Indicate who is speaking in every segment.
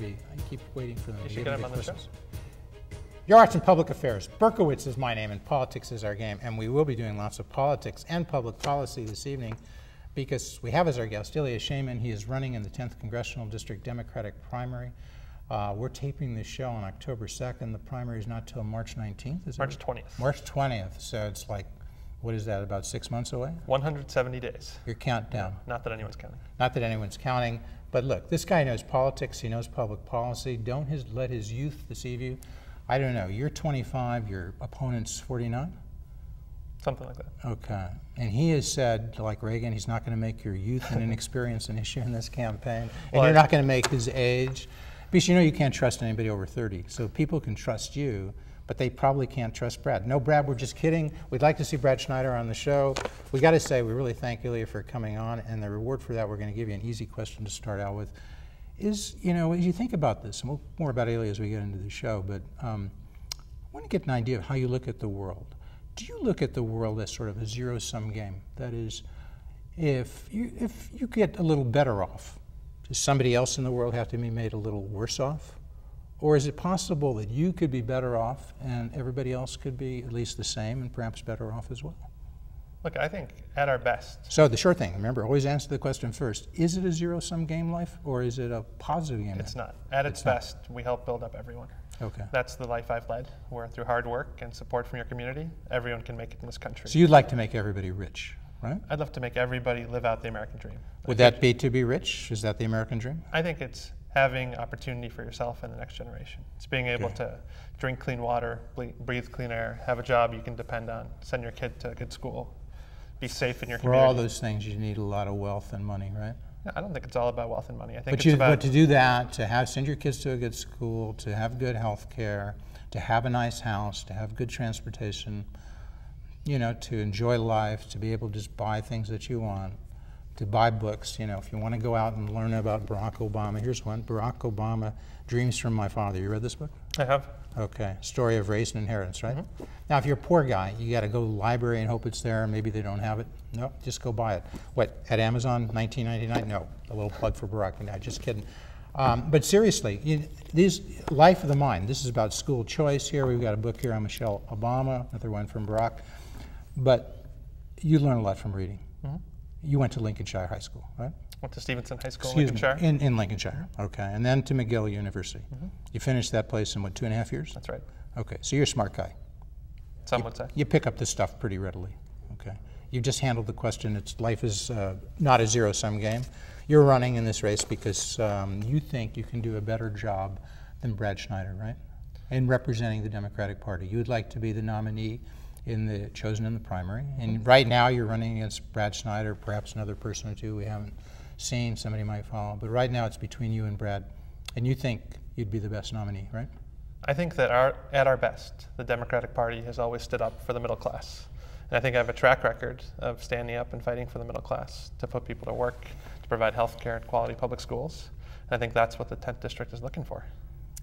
Speaker 1: maybe. I keep waiting for them.
Speaker 2: You should get him on the show.
Speaker 1: Your Arts and Public Affairs. Berkowitz is my name and politics is our game, and we will be doing lots of politics and public policy this evening because we have as our guest Ilya Sheyman. He is running in the 10th Congressional District Democratic primary. We're taping this show on October 2nd. The primary is not till March 19th, is it?
Speaker 2: March 20th.
Speaker 1: March 20th, so it's like, what is that, about 6 months away?
Speaker 2: 170 days.
Speaker 1: Your countdown.
Speaker 2: Not that anyone's counting.
Speaker 1: Not that anyone's counting, but look, this guy knows politics, he knows public policy. Don't let his youth deceive you. I don't know, you're 25, your opponent's 49?
Speaker 2: Something like that.
Speaker 1: Okay. And he has said, like Reagan, he's not going to make your youth and inexperience an issue in this campaign. And you're not going to make his age. Because you know you can't trust anybody over 30. So people can trust you, but they probably can't trust Brad. No, Brad, we're just kidding. We'd like to see Brad Schneider on the show. We got to say, we really thank Ilya for coming on. And the reward for that, we're going to give you an easy question to start out with. Is, you know, as you think about this, and we'll more about Ilya as we get into the show, but I want to get an idea of how you look at the world. Do you look at the world as sort of a zero-sum game? That is, if you get a little better off, does somebody else in the world have to be made a little worse off? Or is it possible that you could be better off and everybody else could be at least the same and perhaps better off as well?
Speaker 2: Look, I think at our best.
Speaker 1: So the short thing, remember, always answer the question first. Is it a zero-sum game life or is it a positive game?
Speaker 2: It's not. At its best, we help build up everyone.
Speaker 1: Okay.
Speaker 2: That's the life I've led, where through hard work and support from your community, everyone can make it in this country.
Speaker 1: So you'd like to make everybody rich, right?
Speaker 2: I'd love to make everybody live out the American dream.
Speaker 1: Would that be to be rich? Is that the American dream?
Speaker 2: I think it's having opportunity for yourself and the next generation. It's being able to drink clean water, breathe clean air, have a job you can depend on, send your kid to a good school, be safe in your community.
Speaker 1: For all those things, you need a lot of wealth and money, right?
Speaker 2: I don't think it's all about wealth and money. I think
Speaker 1: but to do that, to send your kids to a good school, to have good health care, to have a nice house, to have good transportation, you know, to enjoy life, to be able to just buy things that you want, to buy books, you know, if you want to go out and learn about Barack Obama. Here's one, Barack Obama, Dreams from My Father. You read this book?
Speaker 2: I have.
Speaker 1: Okay, Story of Race and Inheritance, right?
Speaker 2: Mm-hmm.
Speaker 1: Now, if you're a poor guy, you got to go to the library and hope it's there, and maybe they don't have it. No, just go buy it. What, at Amazon, $19.99? No, a little plug for Barack. No, just kidding. But seriously, Life of the Mind. This is about school choice here. We've got a book here on Michelle Obama, another one from Barack. But you learn a lot from reading. Mm-hmm. You went to Lincolnshire High School, right?
Speaker 2: Went to Stevenson High School in Lincolnshire.
Speaker 1: In Lincolnshire, okay. And then to McGill University. Mm-hmm. You finished that place in, what, 2.5 years?
Speaker 2: That's right.
Speaker 1: Okay, so you're a smart guy.
Speaker 2: Some would say. You
Speaker 1: pick up this stuff pretty readily, okay. You just handled the question. Life is not a zero-sum game. You're running in this race because you think you can do a better job than Brad Schneider, right? In representing the Democratic Party. You would like to be the nominee chosen in the primary. And right now you're running against Brad Schneider, perhaps another person or two we haven't seen, somebody might follow. But right now it's between you and Brad. And you think you'd be the best nominee, right?
Speaker 2: I think that at our best, the Democratic Party has always stood up for the middle class. And I think I have a track record of standing up and fighting for the middle class, to put people to work, to provide health care and quality public schools. And I think that's what the 10th District is looking for.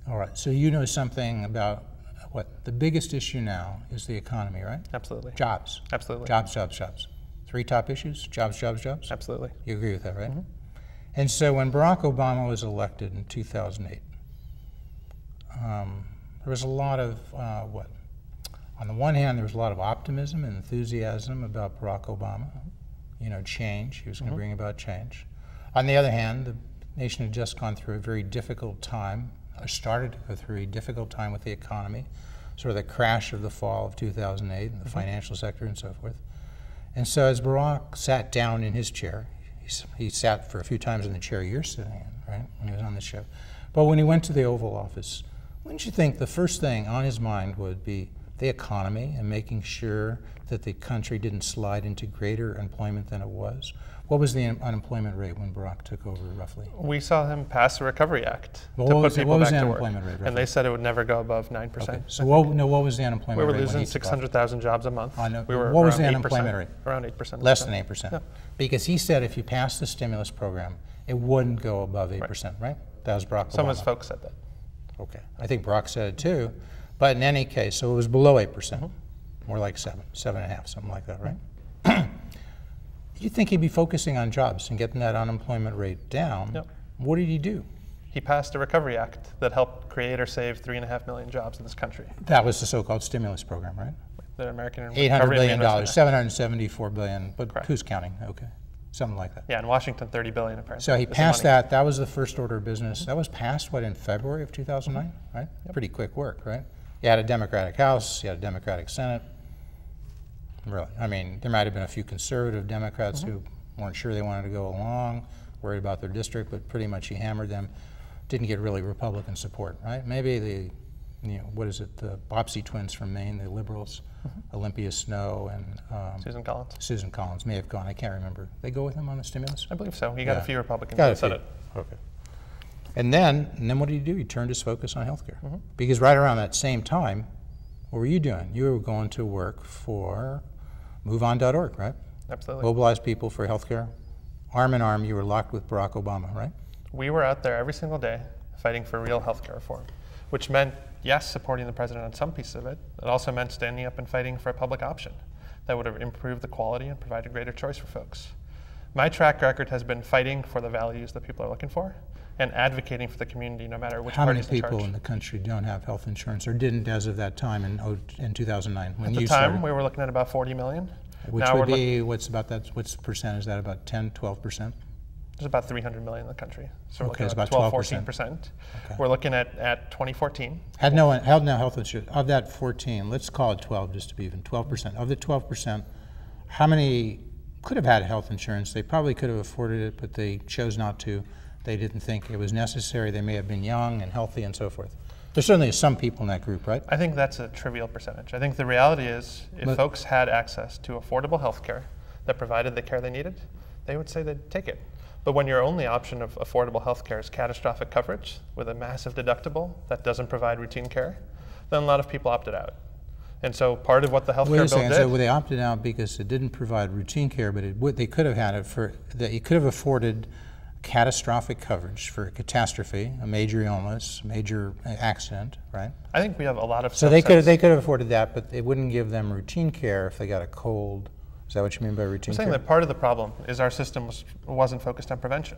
Speaker 2: All
Speaker 1: right, so you know something about what the biggest issue now is the economy, right?
Speaker 2: Absolutely.
Speaker 1: Jobs.
Speaker 2: Absolutely.
Speaker 1: Jobs, jobs, jobs. 3 top issues, jobs, jobs, jobs?
Speaker 2: Absolutely.
Speaker 1: You agree with that, right? Mm-hmm. And so when Barack Obama was elected in 2008, there was a lot of, on the one hand, there was a lot of optimism and enthusiasm about Barack Obama, you know, change. He was going to bring about change. On the other hand, the nation had just gone through a very difficult time, or started to go through a difficult time with the economy, sort of the crash of the fall of 2008 in the financial sector and so forth. And so as Barack sat down in his chair, he sat for a few times in the chair you're sitting in, right, when he was on the show. But when he went to the Oval Office, wouldn't you think the first thing on his mind would be the economy and making sure that the country didn't slide into greater employment than it was? What was the unemployment rate when Barack took over, roughly?
Speaker 2: We saw him pass the Recovery Act to put people back to work. And they said it would never go above 9%.
Speaker 1: Okay. So what was the unemployment rate?
Speaker 2: We were losing 600,000 jobs a month.
Speaker 1: I know.
Speaker 2: We were
Speaker 1: what was the unemployment rate?
Speaker 2: Around 8%.
Speaker 1: Less than 8%. Yeah. Because he said if you passed the stimulus program, it wouldn't go above 8%, right? That was Barack Obama.
Speaker 2: Some of his folks said that.
Speaker 1: Okay. I think Barack said it too. But in any case, so it was below 8%. More like 7.5, something like that, right? You'd think he'd be focusing on jobs and getting that unemployment rate down.
Speaker 2: Yep.
Speaker 1: What did he do?
Speaker 2: he passed a Recovery Act that helped create or save 3.5 million jobs in this country.
Speaker 1: That was the so-called stimulus program, right?
Speaker 2: The American
Speaker 1: $800 billion,
Speaker 2: Reinvestment
Speaker 1: $774 billion, but
Speaker 2: Correct.
Speaker 1: who's counting? Okay, something like that.
Speaker 2: Yeah, in Washington, $30 billion apparently.
Speaker 1: So he
Speaker 2: is the
Speaker 1: passed
Speaker 2: money.
Speaker 1: that. That was the first order of business. That was passed, what, in February of 2009, right?
Speaker 2: Yep.
Speaker 1: Pretty quick work, right? You had a Democratic House, you had a Democratic Senate. Really, I mean, there might have been a few conservative Democrats who weren't sure they wanted to go along, worried about their district, but pretty much he hammered them. Didn't get really Republican support, right? Maybe the, what is it, the Bobbsey twins from Maine, the liberals, Olympia Snow and Susan Collins may have gone, I can't remember. They go with him on the stimulus?
Speaker 2: I believe so. He got a few Republicans
Speaker 1: Got
Speaker 2: in the Senate.
Speaker 1: Okay. And then what did he do? He turned his focus on healthcare. Because right around that same time, what were you doing? You were going to work for MoveOn.org, right?
Speaker 2: Absolutely.
Speaker 1: Mobilize people for healthcare. Arm in arm, you were locked with Barack Obama, right?
Speaker 2: We were out there every single day fighting for real healthcare reform, which meant, yes, supporting the president on some piece of it. It also meant standing up and fighting for a public option that would have improved the quality and provided greater choice for folks. My track record has been fighting for the values that people are looking for and advocating for the community no matter which party is in charge.
Speaker 1: How many people in the country don't have health insurance or didn't as of that time in 2009 when you started?
Speaker 2: At the time, we were looking at about 40 million.
Speaker 1: Which
Speaker 2: now
Speaker 1: would be, what's the percent? Is that about 10, 12%?
Speaker 2: There's about 300 million in the country. So we're
Speaker 1: Okay,
Speaker 2: looking
Speaker 1: it's
Speaker 2: at
Speaker 1: about
Speaker 2: 14%.
Speaker 1: Okay.
Speaker 2: We're looking at 2014.
Speaker 1: Had no health insurance. Of that 14, let's call it 12 just to be even, 12%. Of the 12%, how many could have had health insurance? They probably could have afforded it, but they chose not to. They didn't think it was necessary. They may have been young and healthy and so forth. There's certainly some people in that group, right?
Speaker 2: I think that's a trivial percentage. I think the reality is if folks had access to affordable health care that provided the care they needed, they would say they'd take it. But when your only option of affordable health care is catastrophic coverage with a massive deductible that doesn't provide routine care, then a lot of people opted out. And so part of what the health care bill did...
Speaker 1: So they opted out because it didn't provide routine care, but they could have had it for... You could have afforded catastrophic coverage for a catastrophe, a major illness, major accident, right?
Speaker 2: I think we have a lot of...
Speaker 1: So they could have afforded that, but it wouldn't give them routine care if they got a cold. Is that what you mean by routine care?
Speaker 2: I'm saying that part of the problem is our system wasn't focused on prevention.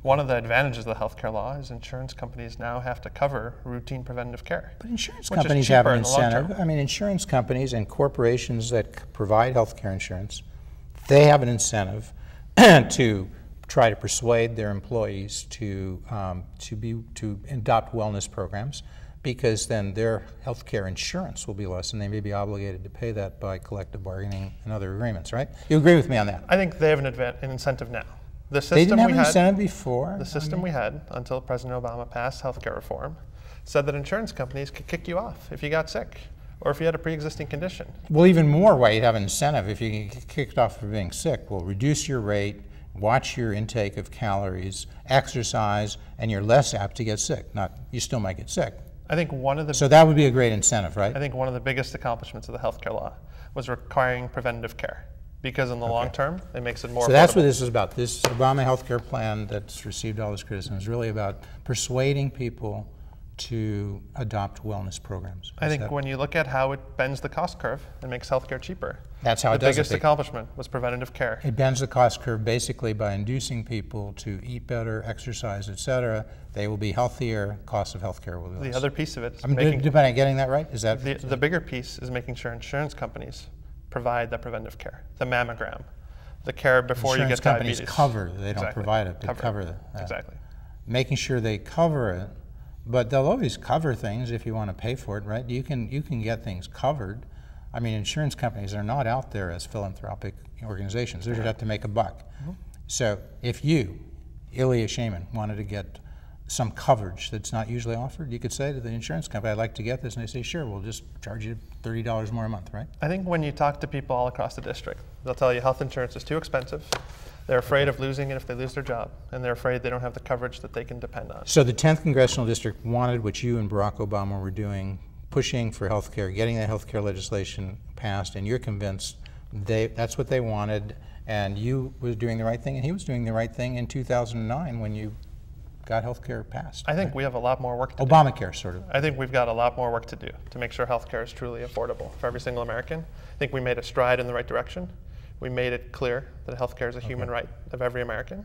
Speaker 2: One of the advantages of the healthcare law is insurance companies now have to cover routine preventative care.
Speaker 1: But insurance companies have an incentive. I mean, insurance companies and corporations that provide healthcare insurance, they have an incentive to try to persuade their employees to adopt wellness programs, because then their healthcare insurance will be less, and they may be obligated to pay that by collective bargaining and other agreements, right? You agree with me on that?
Speaker 2: I think they have an incentive now. The system
Speaker 1: they didn't have an incentive before?
Speaker 2: The system we had until President Obama passed healthcare reform said that insurance companies could kick you off if you got sick or if you had a pre-existing condition.
Speaker 1: Well, even more why you'd have an incentive if you get kicked off for being sick. Well, reduce your rate, watch your intake of calories, exercise, and you're less apt to get sick. You still might get sick.
Speaker 2: I think one of the...
Speaker 1: So that would be a great incentive, right?
Speaker 2: I think one of the biggest accomplishments of the healthcare law was requiring preventative care, because in the long term, it makes it more affordable.
Speaker 1: So that's what this is about. This Obama healthcare plan that's received all this criticism is really about persuading people to adopt wellness programs.
Speaker 2: I think when you look at how it bends the cost curve and makes healthcare cheaper,
Speaker 1: that's how it does it.
Speaker 2: The biggest accomplishment was preventative care.
Speaker 1: It bends the cost curve basically by inducing people to eat better, exercise, etc. They will be healthier. Cost of healthcare will be less.
Speaker 2: The other piece of it is
Speaker 1: am I getting that right? Is that
Speaker 2: the bigger piece is making sure insurance companies provide that preventive care, the mammogram, the care before you get diabetes.
Speaker 1: Insurance companies cover. They don't provide it. They cover it.
Speaker 2: Exactly.
Speaker 1: Making sure they cover it. But they'll always cover things if you want to pay for it, right? You can get things covered. I mean, insurance companies are not out there as philanthropic organizations. They're just out to make a buck. So if you, Ilya Sheyman, wanted to get some coverage that's not usually offered, you could say to the insurance company, I'd like to get this, and they say, sure, we'll just charge you $30 more a month, right?
Speaker 2: I think when you talk to people all across the district, they'll tell you health insurance is too expensive. They're afraid of losing it if they lose their job, and they're afraid they don't have the coverage that they can depend on.
Speaker 1: So the 10th Congressional District wanted what you and Barack Obama were doing, pushing for health care, getting that health care legislation passed, and you're convinced that's what they wanted, and you was doing the right thing, and he was doing the right thing in 2009 when you got health care passed.
Speaker 2: I think we have a lot more work to do.
Speaker 1: Obamacare, sort of.
Speaker 2: I think we've got a lot more work to do to make sure health care is truly affordable for every single American. I think we made a stride in the right direction. We made it clear that health care is a human right of every American.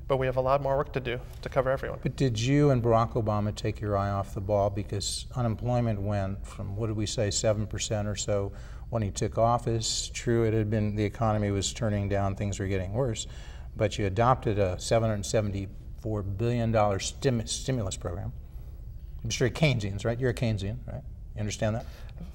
Speaker 2: but we have a lot more work to do to cover everyone.
Speaker 1: But did you and Barack Obama take your eye off the ball? Because unemployment went from, what did we say, 7% or so when he took office. True, it had been, the economy was turning down, things were getting worse, but you adopted a $774 billion stimulus program. I'm sure Keynesians, right? You're a Keynesian, right? You understand that?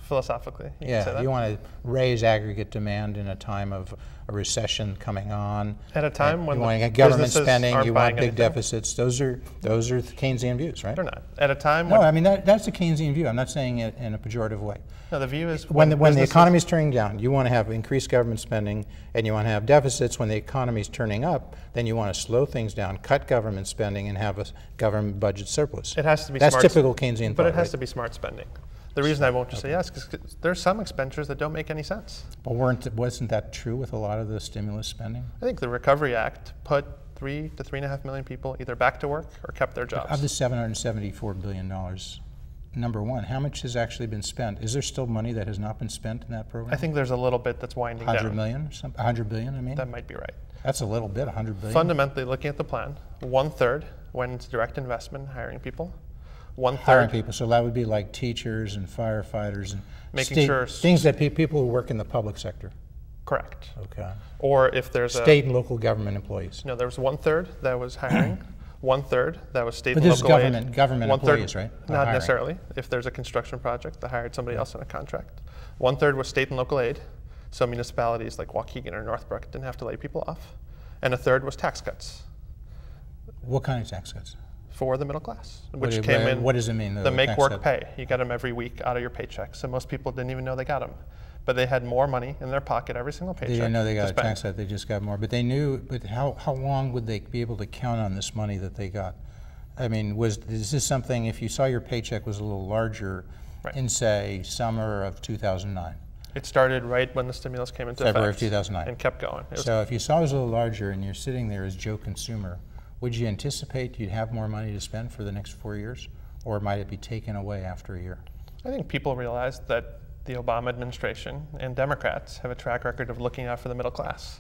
Speaker 2: Philosophically, you
Speaker 1: yeah,
Speaker 2: can say that.
Speaker 1: You want to raise aggregate demand in a time of a recession coming on.
Speaker 2: At a time when
Speaker 1: you want to get government
Speaker 2: businesses
Speaker 1: spending,
Speaker 2: aren't
Speaker 1: you want
Speaker 2: buying
Speaker 1: big
Speaker 2: anything.
Speaker 1: deficits. Those are Keynesian views, right?
Speaker 2: They're not. At a time
Speaker 1: No,
Speaker 2: when
Speaker 1: I mean that's a Keynesian view. I'm not saying it in a pejorative way.
Speaker 2: no, the view is
Speaker 1: When the economy is turning down, you want to have increased government spending, and you want to have deficits. When the economy is turning up, then you want to slow things down, cut government spending, and have a government budget surplus.
Speaker 2: it has to be
Speaker 1: That's
Speaker 2: smart,
Speaker 1: typical Keynesian
Speaker 2: but
Speaker 1: thought,
Speaker 2: it has
Speaker 1: right?
Speaker 2: to be smart spending. The reason I won't just say yes is because there's some expenditures that don't make any sense.
Speaker 1: But wasn't that true with a lot of the stimulus spending?
Speaker 2: I think the Recovery Act put 3 to 3.5 million people either back to work or kept their jobs.
Speaker 1: Of the $774 billion, number one, how much has actually been spent? Is there still money that has not been spent in that program?
Speaker 2: I think there's a little bit that's winding
Speaker 1: 100
Speaker 2: down.
Speaker 1: million or something? 100 billion, I mean?
Speaker 2: That might be right.
Speaker 1: That's a little bit, 100 billion.
Speaker 2: Fundamentally, looking at the plan, 1/3 went into direct investment, hiring people. 1/3
Speaker 1: Hiring people, so that would be like teachers and firefighters and
Speaker 2: Making sure
Speaker 1: things that people who work in the public sector.
Speaker 2: correct.
Speaker 1: Okay.
Speaker 2: Or if there's
Speaker 1: State and local government employees.
Speaker 2: no, there was 1/3 that was hiring, 1/3 that was state
Speaker 1: But
Speaker 2: and
Speaker 1: this is
Speaker 2: local
Speaker 1: government
Speaker 2: 1/3
Speaker 1: employees, right? Not
Speaker 2: Not
Speaker 1: hiring.
Speaker 2: necessarily. If there's a construction project, they hired somebody else on a contract. 1/3 was state and local aid, so municipalities like Waukegan or Northbrook didn't have to lay people off, and 1/3 was tax cuts
Speaker 1: What kind of tax cuts?
Speaker 2: for the middle class, which
Speaker 1: What-
Speaker 2: came in.
Speaker 1: what does it mean,
Speaker 2: The
Speaker 1: the
Speaker 2: make
Speaker 1: tax
Speaker 2: work
Speaker 1: cut?
Speaker 2: pay. You get them every week out of your paycheck, so most people didn't even know they got them. But they had more money in their pocket every single paycheck.
Speaker 1: They didn't know they got
Speaker 2: to
Speaker 1: a tax cut, they just got more. But they knew, but how long would they be able to count on this money that they got? I mean, is this something, if you saw your paycheck was a little larger
Speaker 2: Right.
Speaker 1: in, say, summer of 2009,
Speaker 2: It started right when the stimulus came into
Speaker 1: February of
Speaker 2: effect
Speaker 1: 2009.
Speaker 2: and kept going. It was
Speaker 1: so if you saw it was a little larger and you're sitting there as Joe consumer, would you anticipate you'd have more money to spend for the next 4 years? Or might it be taken away after a year?
Speaker 2: I think people realized that the Obama administration and Democrats have a track record of looking out for the middle class,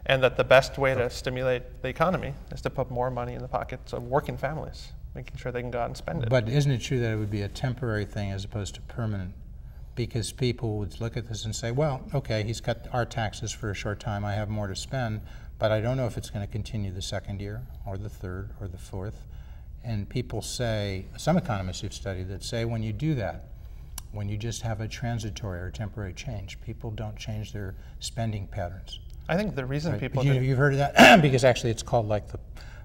Speaker 2: and that the best way to stimulate the economy is to put more money in the pockets of working families, making sure they can go out and spend it.
Speaker 1: But isn't it true that it would be a temporary thing as opposed to permanent? Because people would look at this and say, well, okay, he's cut our taxes for a short time, I have more to spend, but I don't know if it's going to continue the second year or the third or the fourth. And people say, some economists who've studied that say when you do that, when you just have a transitory or temporary change, people don't change their spending patterns.
Speaker 2: I think the reason
Speaker 1: Right?
Speaker 2: people
Speaker 1: You've heard of that? Because actually it's called like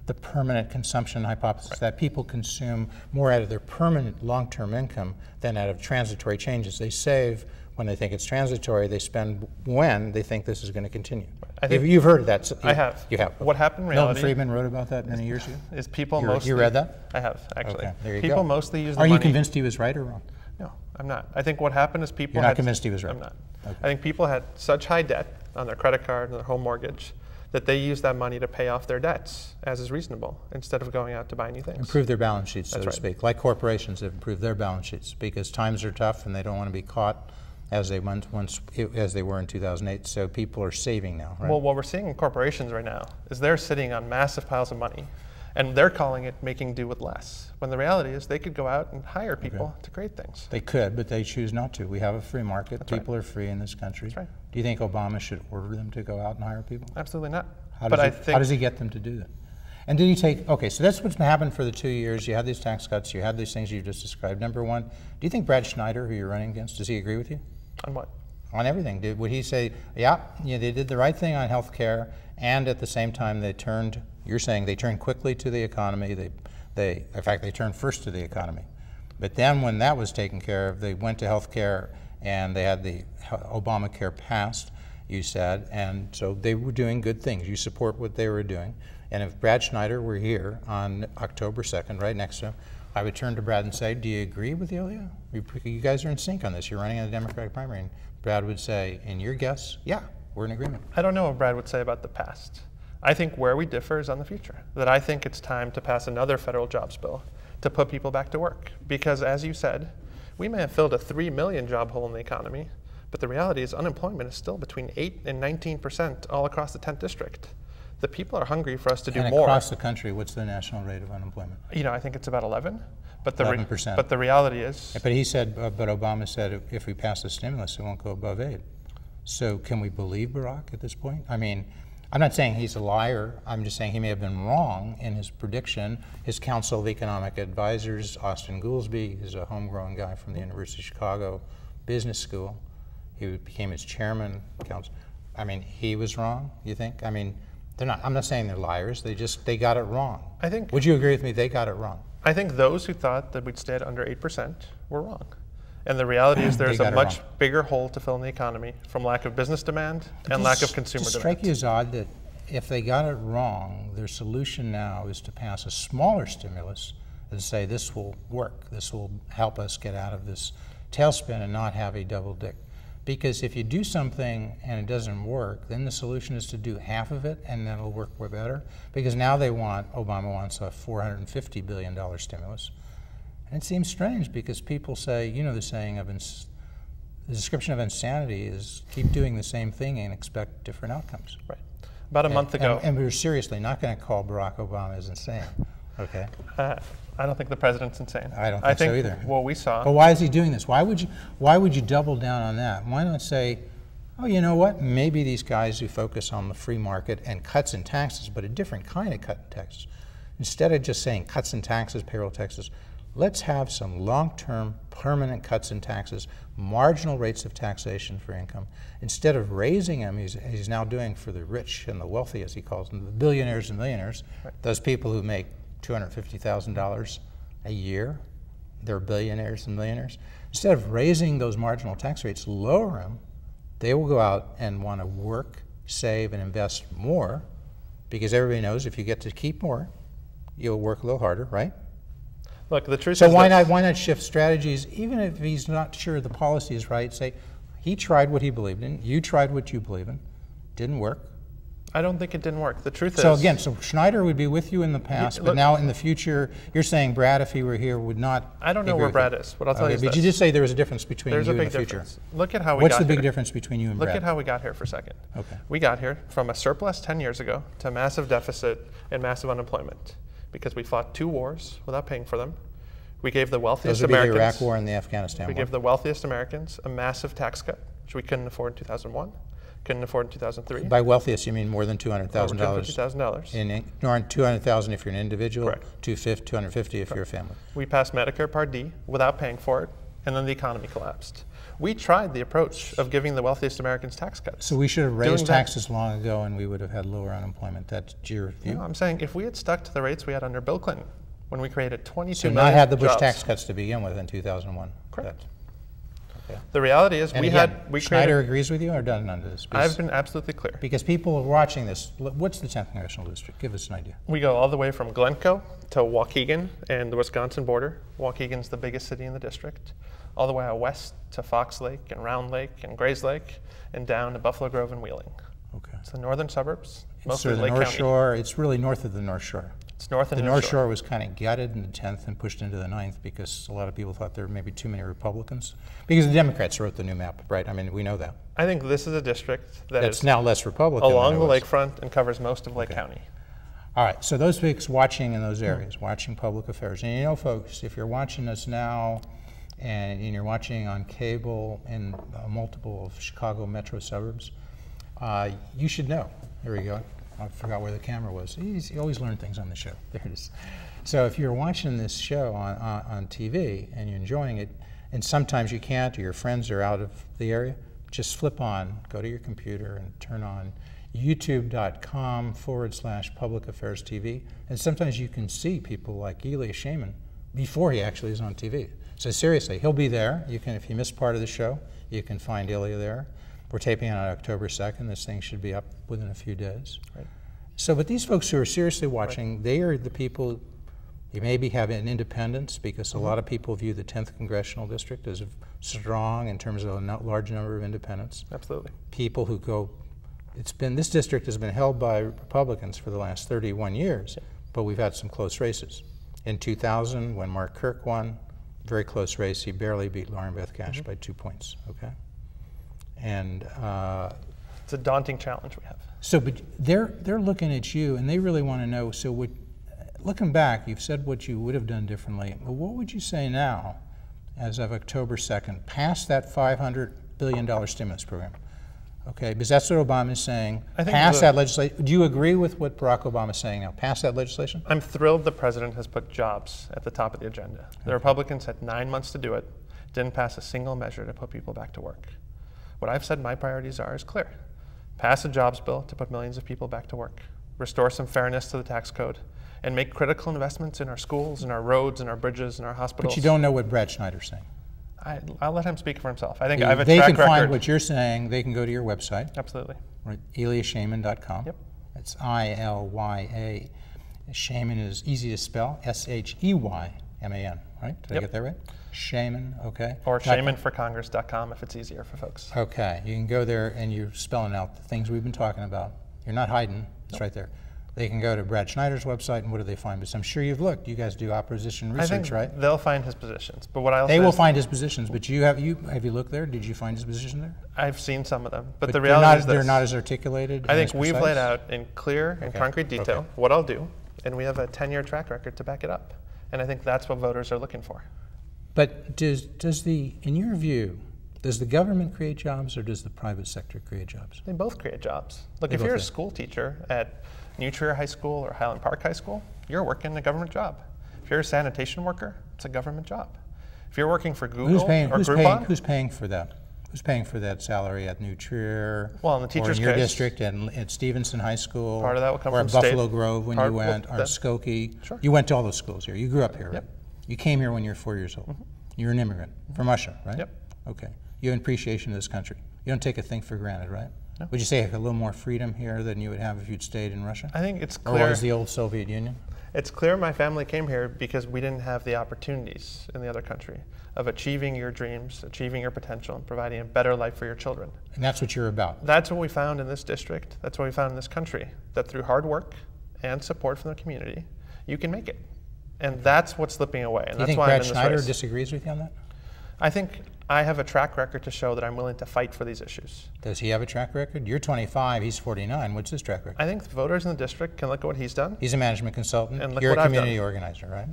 Speaker 1: the permanent consumption hypothesis,
Speaker 2: Right.
Speaker 1: that people consume more out of their permanent long-term income than out of transitory changes. They save when they think it's transitory, they spend when they think this is going to continue.
Speaker 2: I think
Speaker 1: You've heard of that.
Speaker 2: I have.
Speaker 1: You have.
Speaker 2: What happened in
Speaker 1: Milton
Speaker 2: reality
Speaker 1: Friedman wrote about that many years ago.
Speaker 2: is people
Speaker 1: You
Speaker 2: mostly...
Speaker 1: read that?
Speaker 2: I have, actually.
Speaker 1: Okay, there you
Speaker 2: people
Speaker 1: go.
Speaker 2: mostly use the
Speaker 1: Are
Speaker 2: money...
Speaker 1: you convinced he was right or wrong?
Speaker 2: No, I'm not. I think what happened is people
Speaker 1: You're not
Speaker 2: had...
Speaker 1: convinced he was right?
Speaker 2: I'm not.
Speaker 1: Okay.
Speaker 2: I think people had such high debt on their credit card and their home mortgage that they used that money to pay off their debts, as is reasonable, instead of going out to buy new things.
Speaker 1: Improve their balance sheets, so
Speaker 2: That's
Speaker 1: to
Speaker 2: right.
Speaker 1: speak. Like corporations have improved their balance sheets because times are tough and they don't want to be caught as they were in 2008. So people are saving now, right?
Speaker 2: Well, what we're seeing in corporations right now is they're sitting on massive piles of money, and they're calling it making do with less, when the reality is they could go out and hire people to create things.
Speaker 1: They could, but they choose not to. We have a free market.
Speaker 2: That's right.
Speaker 1: People are free in this country.
Speaker 2: That's right.
Speaker 1: Do you think Obama should order them to go out and hire people?
Speaker 2: Absolutely not.
Speaker 1: How
Speaker 2: But
Speaker 1: does,
Speaker 2: I
Speaker 1: he,
Speaker 2: think
Speaker 1: how does he get them to do that? And did he take, okay, so that's what's happened for the 2 years. You had these tax cuts, you had these things you just described. Number one, do you think Brad Schneider, who you're running against, does he agree with you?
Speaker 2: on what?
Speaker 1: On everything. Would he say, yeah, they did the right thing on health care, and at the same time they turned, you're saying they turned quickly to the economy, in fact, they turned first to the economy. But then when that was taken care of, they went to health care and they had the Obamacare passed, you said, and so they were doing good things. You support what they were doing. And if Brad Schneider were here on October 2nd, right next to him, I would turn to Brad and say, do you agree with Ilya? You guys are in sync on this. You're running in the Democratic primary. And Brad would say, in your guess, yeah, we're in agreement.
Speaker 2: I don't know what Brad would say about the past. I think where we differ is on the future. That I think it's time to pass another federal jobs bill to put people back to work. Because as you said, we may have filled a 3 million job hole in the economy, but the reality is unemployment is still between 8 and 19% all across the 10th district. The people are hungry for us to do
Speaker 1: and
Speaker 2: more.
Speaker 1: Across the country, what's the national rate of unemployment?
Speaker 2: You know, I think it's about 11. But
Speaker 1: 11%.
Speaker 2: But the reality is...
Speaker 1: But he said, but Obama said if we pass the stimulus, it won't go above 8. So can we believe Barack at this point? I mean, I'm not saying he's a liar. I'm just saying he may have been wrong in his prediction. His Council of Economic Advisors, Austin Goolsbee, is a homegrown guy from the University of Chicago Business School. He became its chairman. I mean, he was wrong, you think? I mean, they're not. I'm not saying they're liars. They got it wrong.
Speaker 2: I think.
Speaker 1: Would you agree with me? They got it wrong.
Speaker 2: I think those who thought that we'd stay at under 8% were wrong. And the reality is there's a much bigger hole to fill in the economy from lack of business demand and lack of consumer demand.
Speaker 1: Does it strike you as odd that if they got it wrong, their solution now is to pass a smaller stimulus and say this will work, this will help us get out of this tailspin and not have a double dip? Because if you do something and it doesn't work, then the solution is to do half of it and then it'll work way better. Because now Obama wants a $450 billion stimulus. And it seems strange because people say, you know, the saying of the description of insanity is keep doing the same thing and expect different outcomes.
Speaker 2: Right. About a month ago.
Speaker 1: And we're seriously not going to call Barack Obama as insane, okay?
Speaker 2: I don't think the president's insane.
Speaker 1: I don't think so either.
Speaker 2: What we saw.
Speaker 1: But why is he doing this? Why would you double down on that? Why not say, oh, you know what? Maybe these guys who focus on the free market and cuts in taxes, but a different kind of cut in taxes. Instead of just saying cuts in taxes, payroll taxes, let's have some long-term permanent cuts in taxes, marginal rates of taxation for income. Instead of raising them, he's now doing for the rich and the wealthy, as he calls them, the billionaires and millionaires, right. Those people who make $250,000 a year, they're billionaires and millionaires. Instead of raising those marginal tax rates, lower them, they will go out and want to work, save, and invest more, because everybody knows if you get to keep more, you'll work a little harder, right?
Speaker 2: Look, the truth is
Speaker 1: so why not shift strategies, even if he's not sure the policy is right, say, he tried what he believed in, you tried what you believe in, didn't work.
Speaker 2: I don't think it didn't work. The truth is...
Speaker 1: So again, so Schneider would be with you in the past, but now in the future, you're saying Brad, if he were here, would not...
Speaker 2: I don't know where Brad is. What I'll tell you is
Speaker 1: this. But you just say there was a difference between you and the future.
Speaker 2: Look at how we got here.
Speaker 1: What's the big difference between you and Brad?
Speaker 2: Look at how we got here for a second.
Speaker 1: Okay.
Speaker 2: We got here from a surplus 10 years ago to a massive deficit and massive unemployment because we fought 2 wars without paying for them. We gave the wealthiest Americans...
Speaker 1: the Iraq War and the Afghanistan War.
Speaker 2: We gave the wealthiest Americans a massive tax cut, which we couldn't afford in 2001, couldn't afford in 2003.
Speaker 1: By wealthiest, you mean more than $200,000?
Speaker 2: $250,000.
Speaker 1: $200,000 if you're an individual,
Speaker 2: Correct.
Speaker 1: $250,000 if you're a family.
Speaker 2: We passed Medicare Part D without paying for it, and then the economy collapsed. We tried the approach of giving the wealthiest Americans tax cuts.
Speaker 1: So we should have raised taxes long ago and we would have had lower unemployment. That's your view?
Speaker 2: No, I'm saying if we had stuck to the rates we had under Bill Clinton, when we created 22 million
Speaker 1: jobs. So not had the Bush
Speaker 2: jobs.
Speaker 1: tax cuts to begin with in 2001.
Speaker 2: Correct.
Speaker 1: Okay.
Speaker 2: The reality is
Speaker 1: Schneider agrees with you or doesn't under this?
Speaker 2: I've been absolutely clear.
Speaker 1: Because people are watching this. What's the 10th Congressional District? Give us an idea.
Speaker 2: We go all the way from Glencoe to Waukegan and the Wisconsin border. Waukegan's the biggest city in the district. All the way out west to Fox Lake and Round Lake and Grays Lake and down to Buffalo Grove and Wheeling.
Speaker 1: Okay.
Speaker 2: It's the northern suburbs, mostly
Speaker 1: the
Speaker 2: Lake
Speaker 1: North
Speaker 2: County.
Speaker 1: Shore, it's really north of the North Shore.
Speaker 2: It's north of
Speaker 1: the North Shore was kind of gutted in the 10th and pushed into the 9th because a lot of people thought there were maybe too many Republicans. Because the Democrats wrote the new map, right? I mean, we know that.
Speaker 2: I think this is a district
Speaker 1: that's now less Republican
Speaker 2: along the lakefront and covers most of Lake County.
Speaker 1: All right, so those folks watching in those areas, watching public affairs. And you know, folks, if you're watching us now and you're watching on cable in multiple of Chicago metro suburbs, you should know. Here we go. I forgot where the camera was. You always learn things on the show. There it is. So if you're watching this show on TV and you're enjoying it, and sometimes you can't or your friends are out of the area, just flip on, go to your computer and turn on youtube.com/public affairs TV. And sometimes you can see people like Ilya Sheyman before he actually is on TV. So seriously, he'll be there. You can, if you missed part of the show, you can find Ilya there. We're taping on October 2nd. This thing should be up within a few days. Right. So, but these folks who are seriously watching, they are the people, you maybe have an independence because a lot of people view the 10th Congressional District as strong in terms of a large number of independents.
Speaker 2: Absolutely.
Speaker 1: People who go, this district has been held by Republicans for the last 31 years, but we've had some close races. In 2000, when Mark Kirk won, very close race, he barely beat Lauren Beth Cash by 2 points, okay? And
Speaker 2: it's a daunting challenge we have.
Speaker 1: So, but they're looking at you, and they really want to know. So, looking back, you've said what you would have done differently. But what would you say now, as of October 2nd, past that $500 billion stimulus program? Okay, because that's what Obama is saying. Pass that legislation. Do you agree with what Barack Obama is saying now? Pass that legislation?
Speaker 2: I'm thrilled the president has put jobs at the top of the agenda. The Republicans had 9 months to do it, didn't pass a single measure to put people back to work. What I've said my priorities are is clear. Pass a jobs bill to put millions of people back to work, restore some fairness to the tax code, and make critical investments in our schools, in our roads, in our bridges, in our hospitals.
Speaker 1: But you don't know what Brad Schneider's saying.
Speaker 2: I'll let him speak for himself. I think I have a
Speaker 1: track record. They can find
Speaker 2: record.
Speaker 1: what you're saying. They can go to your website.
Speaker 2: Absolutely.
Speaker 1: Right, IlyaSheyman.com.
Speaker 2: Yep.
Speaker 1: It's I-L-Y-A. Sheyman is easy to spell. S-H-E-Y-M-A-N. Right? Did I get that right? Sheyman. Okay.
Speaker 2: Or SheymanForCongress.com if it's easier for folks.
Speaker 1: Okay. You can go there and you're spelling out the things we've been talking about. You're not hiding. It's right there. They can go to Brad Schneider's website, and what do they find? Because I'm sure you've looked. You guys do opposition research, right?
Speaker 2: They'll find his positions. But what I'll
Speaker 1: They will find his positions, but have you looked there? Did you find his position there?
Speaker 2: I've seen some of them, but the reality is this.
Speaker 1: They're not as articulated.
Speaker 2: I think we've laid out in clear and concrete detail what I'll do, and we have a 10-year track record to back it up. And I think that's what voters are looking for.
Speaker 1: But in your view, does the government create jobs or does the private sector create jobs?
Speaker 2: They both create jobs. Look, if you're a school teacher at New Trier High School or Highland Park High School, you're working a government job. If you're a sanitation worker, it's a government job. If you're working for Google or Groupon,
Speaker 1: who's paying for that? Who's paying for that salary at New Trier?
Speaker 2: Well, in the teacher's
Speaker 1: or in your
Speaker 2: case,
Speaker 1: district and at Stevenson High School,
Speaker 2: part of that will come
Speaker 1: or
Speaker 2: from
Speaker 1: at Buffalo Grove when you went, or Skokie.
Speaker 2: Sure.
Speaker 1: You went to all those schools here. You grew up here, right?
Speaker 2: Yep.
Speaker 1: You came here when you were 4 years old. You're an immigrant from Russia, right?
Speaker 2: Yep.
Speaker 1: Okay. You have an appreciation of this country. You don't take a thing for granted, right?
Speaker 2: No.
Speaker 1: Would you say a little more freedom here than you would have if you'd stayed in Russia?
Speaker 2: I think it's clear.
Speaker 1: Or was the old Soviet Union?
Speaker 2: It's clear my family came here because we didn't have the opportunities in the other country of achieving your dreams, achieving your potential, and providing a better life for your children.
Speaker 1: And that's what you're about.
Speaker 2: That's what we found in this district. That's what we found in this country. That through hard work and support from the community, you can make it. And that's what's slipping away. And that's why I'm in this race.
Speaker 1: Do you think Brad Schneider disagrees with you on that?
Speaker 2: I think I have a track record to show that I'm willing to fight for these issues.
Speaker 1: Does he have a track record? You're 25, he's 49. What's his track record?
Speaker 2: I think the voters in the district can look at what he's done.
Speaker 1: He's a management consultant.
Speaker 2: And look
Speaker 1: You're
Speaker 2: what
Speaker 1: a
Speaker 2: I've done.
Speaker 1: community organizer, right?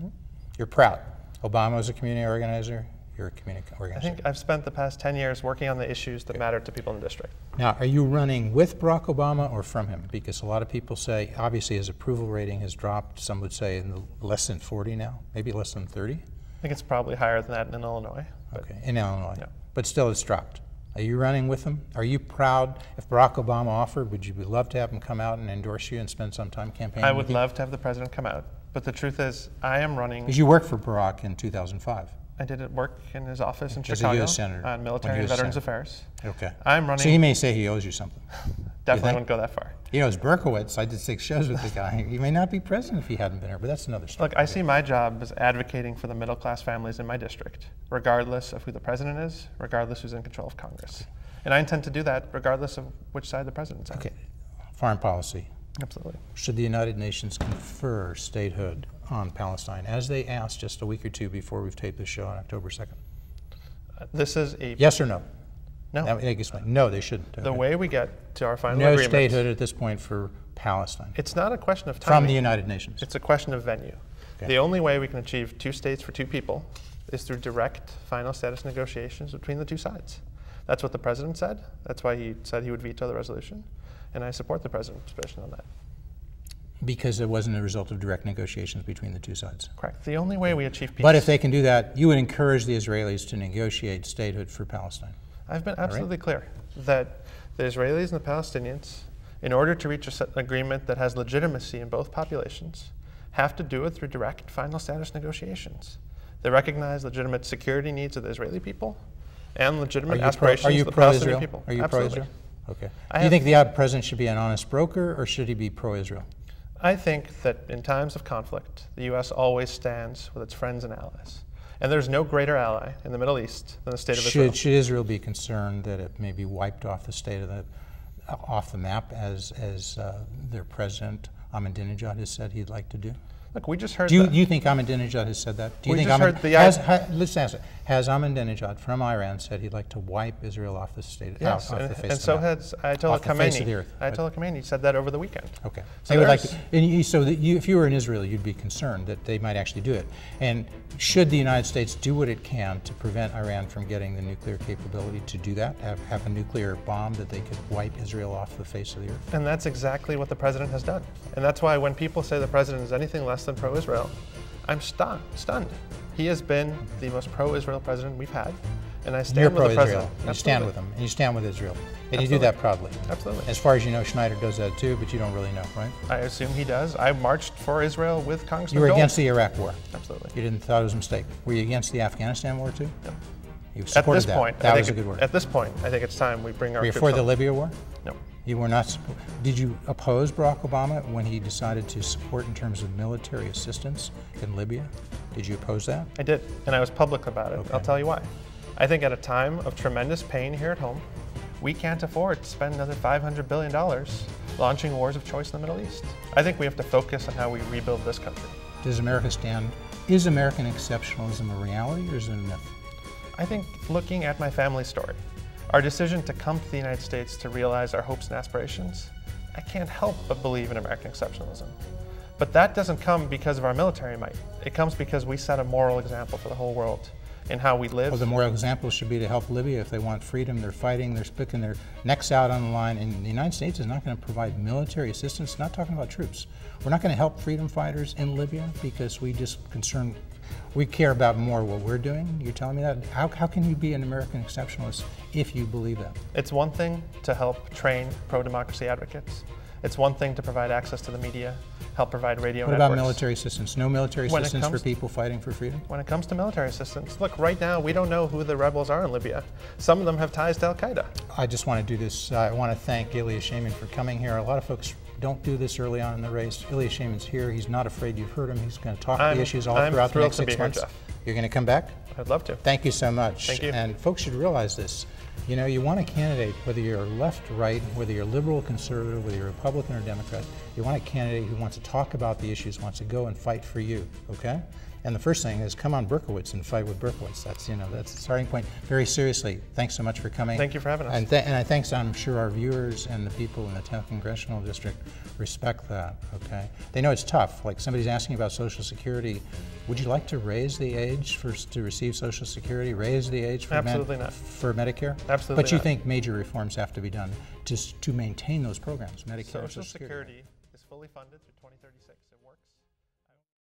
Speaker 1: You're proud. Obama was a community organizer. You're a community organizer.
Speaker 2: I think I've spent the past 10 years working on the issues that matter to people in the district.
Speaker 1: Now, are you running with Barack Obama or from him? Because a lot of people say, obviously his approval rating has dropped. Some would say less than 40 now, maybe less than 30.
Speaker 2: I think it's probably higher than that in Illinois.
Speaker 1: Okay, in Illinois.
Speaker 2: Yeah.
Speaker 1: But still it's dropped. Are you running with him? Are you proud? If Barack Obama offered, would you love to have him come out and endorse you and spend some time campaigning
Speaker 2: I
Speaker 1: with
Speaker 2: would
Speaker 1: you?
Speaker 2: love to have the president come out. But the truth is, I am running.
Speaker 1: Because you worked for Barack in 2005.
Speaker 2: I did work in his office in
Speaker 1: As
Speaker 2: Chicago
Speaker 1: a U.S. Senator,
Speaker 2: on military and veterans affairs.
Speaker 1: Okay.
Speaker 2: I'm running.
Speaker 1: So he may say he owes you something.
Speaker 2: Definitely wouldn't go that far.
Speaker 1: You know, it's Berkowitz. I did 6 shows with the guy. He may not be president if he hadn't been here, but that's another story.
Speaker 2: Look, I see my job as advocating for the middle class families in my district, regardless of who the president is, regardless who's in control of Congress. And I intend to do that regardless of which side the president's on.
Speaker 1: Okay. Foreign policy.
Speaker 2: Absolutely.
Speaker 1: Should the United Nations confer statehood on Palestine, as they asked just a week or two before we've taped this show on October 2nd?
Speaker 2: This is a...
Speaker 1: Yes or no?
Speaker 2: No.
Speaker 1: No, they shouldn't.
Speaker 2: The way we get to our final
Speaker 1: no
Speaker 2: agreement...
Speaker 1: No statehood at this point for Palestine.
Speaker 2: It's not a question of timing.
Speaker 1: From the United Nations.
Speaker 2: It's a question of venue. Okay. The only way we can achieve 2 states for 2 people is through direct final status negotiations between the 2 sides. That's what the president said. That's why he said he would veto the resolution. And I support the president's position on that.
Speaker 1: Because it wasn't a result of direct negotiations between the 2 sides.
Speaker 2: Correct. The only way we achieve peace...
Speaker 1: But if they can do that, you would encourage the Israelis to negotiate statehood for Palestine.
Speaker 2: I've been absolutely clear that the Israelis and the Palestinians, in order to reach an agreement that has legitimacy in both populations, have to do it through direct final status negotiations. They recognize legitimate security needs of the Israeli people and legitimate aspirations of the Palestinian people.
Speaker 1: Are you
Speaker 2: absolutely.
Speaker 1: pro-Israel? Okay. Do you think the president should be an honest broker, or should he be pro-Israel?
Speaker 2: I think that in times of conflict, the U.S. always stands with its friends and allies. And there's no greater ally in the Middle East than the state of Israel.
Speaker 1: Should Israel be concerned that it may be wiped off the state of off the map as their president Ahmadinejad has said he'd like to do?
Speaker 2: Look, we just heard.
Speaker 1: Do you think Ahmadinejad has said that? Do you
Speaker 2: We
Speaker 1: think
Speaker 2: just heard the
Speaker 1: let's answer. Has Ahmadinejad from Iran said he'd like to wipe Israel off the state?
Speaker 2: Yes,
Speaker 1: off the face
Speaker 2: and
Speaker 1: of
Speaker 2: so
Speaker 1: the
Speaker 2: has Ayatollah Khamenei.
Speaker 1: Ayatollah
Speaker 2: Ayatollah Khamenei said that over the weekend.
Speaker 1: Okay.
Speaker 2: So
Speaker 1: they would like to, so that if you were in Israel, you'd be concerned that they might actually do it. And should the United States do what it can to prevent Iran from getting the nuclear capability to do that, have a nuclear bomb that they could wipe Israel off the face of the earth?
Speaker 2: And that's exactly what the president has done. And that's why when people say the president is anything less than pro-Israel, I'm stunned. He has been the most pro-Israel president we've had, and I stand with the president.
Speaker 1: You stand with him, and you stand with Israel. And
Speaker 2: Absolutely.
Speaker 1: you do that proudly.
Speaker 2: Absolutely.
Speaker 1: As far as you know, Schneider does that too, but you don't really know, right?
Speaker 2: I assume he does. I marched for Israel with Congressman
Speaker 1: You were
Speaker 2: Gold.
Speaker 1: against the Iraq War.
Speaker 2: Absolutely.
Speaker 1: You didn't thought it was a mistake. Were you against the Afghanistan War too?
Speaker 2: No.
Speaker 1: You supported
Speaker 2: At this point,
Speaker 1: that was a good word.
Speaker 2: At this point, I think it's time we bring our
Speaker 1: Were you
Speaker 2: troops
Speaker 1: for the
Speaker 2: home.
Speaker 1: Libya War?
Speaker 2: No.
Speaker 1: You were not. Did you oppose Barack Obama when he decided to support in terms of military assistance in Libya? Did you oppose that?
Speaker 2: I did, and I was public about it.
Speaker 1: Okay.
Speaker 2: I'll tell you why. I think at a time of tremendous pain here at home, we can't afford to spend another $500 billion launching wars of choice in the Middle East. I think we have to focus on how we rebuild this country.
Speaker 1: Does America stand? Is American exceptionalism a reality or is it a myth?
Speaker 2: I think looking at my family's story, our decision to come to the United States to realize our hopes and aspirations, I can't help but believe in American exceptionalism. But that doesn't come because of our military might. It comes because we set a moral example for the whole world in how we live.
Speaker 1: Well, the moral example should be to help Libya. If they want freedom, they're fighting, they're sticking their necks out on the line, and the United States is not going to provide military assistance, not talking about troops. We're not going to help freedom fighters in Libya because we care about more what we're doing. You're telling me that? How can you be an American exceptionalist if you believe that?
Speaker 2: It's one thing to help train pro-democracy advocates. It's one thing to provide access to the media, help provide radio networks.
Speaker 1: What about military assistance? No military assistance for people fighting for freedom?
Speaker 2: When it comes to military assistance, look, right now we don't know who the rebels are in Libya. Some of them have ties to Al-Qaeda.
Speaker 1: I just want to do this. I want to thank Ilya Sheyman for coming here. A lot of folks don't do this early on in the race. Ilya Sheyman's here. He's not afraid. You've heard him. He's going to talk the issues all throughout the next 6 months. You're going to come back?
Speaker 2: I'd love to.
Speaker 1: Thank you so much.
Speaker 2: Thank you.
Speaker 1: And folks should realize this. You know, you want a candidate, whether you're left, right, whether you're liberal, conservative, whether you're Republican or Democrat, you want a candidate who wants to talk about the issues, wants to go and fight for you, okay? And the first thing is come on Berkowitz and fight with Berkowitz. That's, that's the starting point. Very seriously, thanks so much for coming.
Speaker 2: Thank you for having us.
Speaker 1: And I thanks, I'm sure our viewers and the people in the 10th Congressional District respect that, okay? They know it's tough. Like somebody's asking about Social Security. Would you like to raise the age to receive Social Security, raise the age for
Speaker 2: Absolutely not.
Speaker 1: For Medicare?
Speaker 2: Absolutely
Speaker 1: But you
Speaker 2: not.
Speaker 1: think major reforms have to be done to maintain those programs, Medicare,
Speaker 2: Social Security is fully funded through 2036. It works.